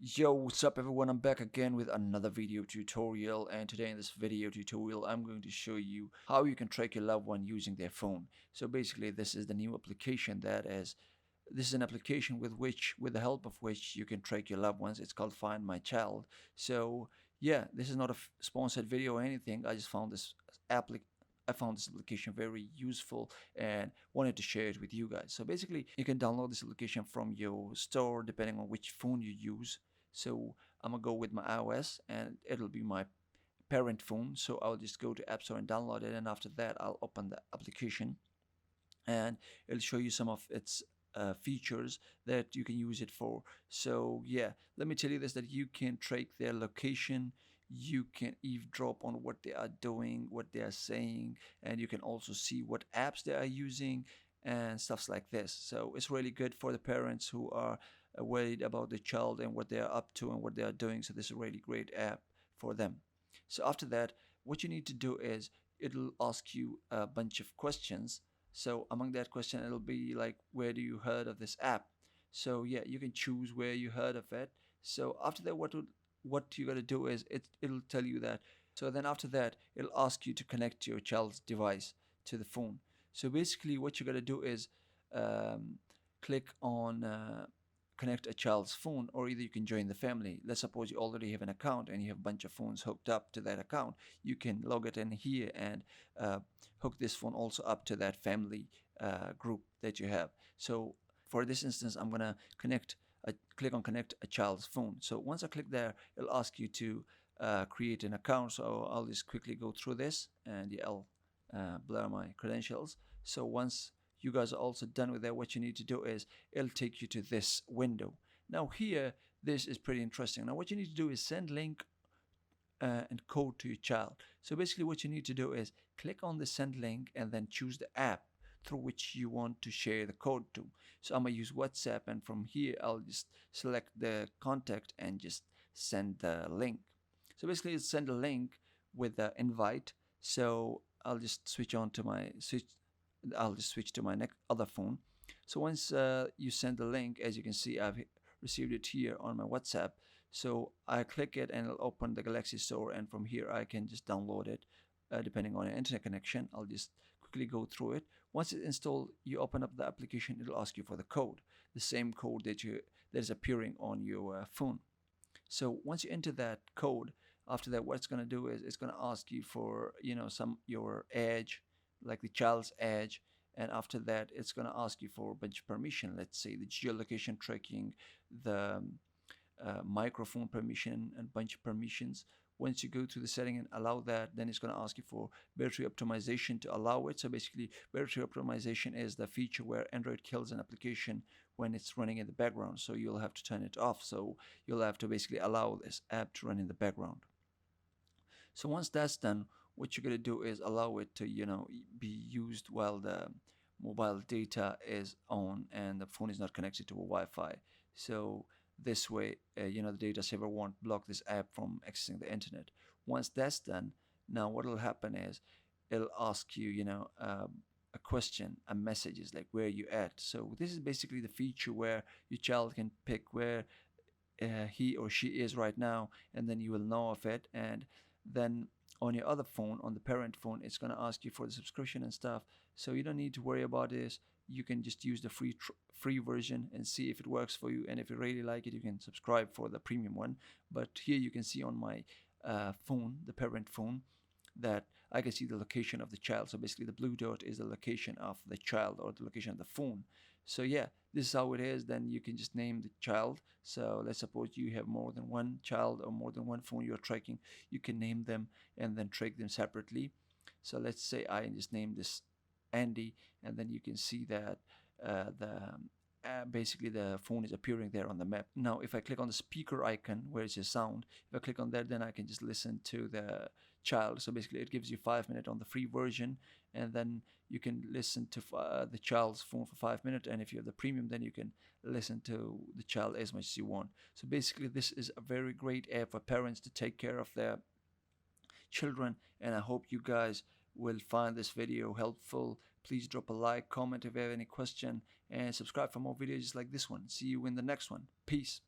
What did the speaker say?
Yo, what's up everyone? I'm back again with another video tutorial, and today in this video tutorial I'm going to show you how you can track your loved one using their phone. So basically this is the new application this is an application with the help of which you can track your loved ones. It's called Find My Child. So yeah, this is not a sponsored video or anything. I just found this application very useful and wanted to share it with you guys. So basically, you can download this application from your store depending on which phone you use. So I'm gonna go with my iOS and it'll be my parent phone. So I'll just go to App Store and download it, and after that I'll open the application and it'll show you some of its features that you can use it for. So yeah, let me tell you this, that you can track their location, you can eavesdrop on what they are doing, what they are saying, and you can also see what apps they are using and stuffs like this. So it's really good for the parents who are worried about the child and what they are up to and what they are doing. So this is a really great app for them. So after that, what you need to do is it'll ask you a bunch of questions. So among that question, it'll be like, where do you heard of this app? So yeah, you can choose where you heard of it. So after that, what you gotta do is it'll tell you that. So then after that, it'll ask you to connect your child's device to the phone. So basically, what you gotta do is um, click on connect a child's phone, or either you can join the family. Let's suppose you already have an account and you have a bunch of phones hooked up to that account. You can log it in here and hook this phone also up to that family group that you have. So for this instance, I'm gonna click on connect a child's phone. So once I click there, it'll ask you to create an account. So I'll just quickly go through this, and yeah, I'll blur my credentials. So once you guys are also done with that, what you need to do is it'll take you to this window. Now here, this is pretty interesting. Now what you need to do is send link and code to your child. So basically what you need to do is click on the send link and then choose the app through which you want to share the code to. So I'm gonna use WhatsApp, and from here I'll just select the contact and just send the link. So basically it's send a link with the invite. So I'll just switch to my next other phone. So once you send the link, as you can see, I've received it here on my WhatsApp. So I click it and it'll open the Galaxy Store, and from here I can just download it depending on your internet connection. I'll just quickly go through it. Once it's installed, you open up the application, it'll ask you for the code, the same code that is appearing on your phone. So once you enter that code, after that, what it's going to do is it's going to ask you for your age, like the child's age, and after that it's going to ask you for a bunch of permission. Let's say the geolocation tracking, the microphone permission, and bunch of permissions. Once you go to the setting and allow that, then it's going to ask you for battery optimization to allow it. So basically, battery optimization is the feature where Android kills an application when it's running in the background. So you'll have to turn it off. So you'll have to basically allow this app to run in the background. So once that's done, what you're going to do is allow it to be used while the mobile data is on and the phone is not connected to a Wi-Fi. So this way, the data saver won't block this app from accessing the internet. Once that's done, now what will happen is it'll ask you, a question, a message is like, where you at? So this is basically the feature where your child can pick where he or she is right now, and then you will know of it. And then on your other phone, on the parent phone, it's going to ask you for the subscription and stuff. So you don't need to worry about this. You can just use the free version and see if it works for you, and if you really like it, you can subscribe for the premium one. But here you can see on my phone, the parent phone, that I can see the location of the child. So basically the blue dot is the location of the child, or the location of the phone. So yeah, this is how it is. Then you can just name the child. So let's suppose you have more than one child or more than one phone you're tracking. You can name them and then track them separately. So let's say I just name this Andy, and then you can see that basically the phone is appearing there on the map. Now if I click on the speaker icon where it says sound, if I click on that, then I can just listen to the child. So basically it gives you 5 minutes on the free version, and then you can listen to the child's phone for 5 minutes, and if you have the premium, then you can listen to the child as much as you want. So basically this is a very great app for parents to take care of their children, and I hope you guys will find this video helpful. Please drop a like, comment if you have any question, and subscribe for more videos like this one. See you in the next one. Peace.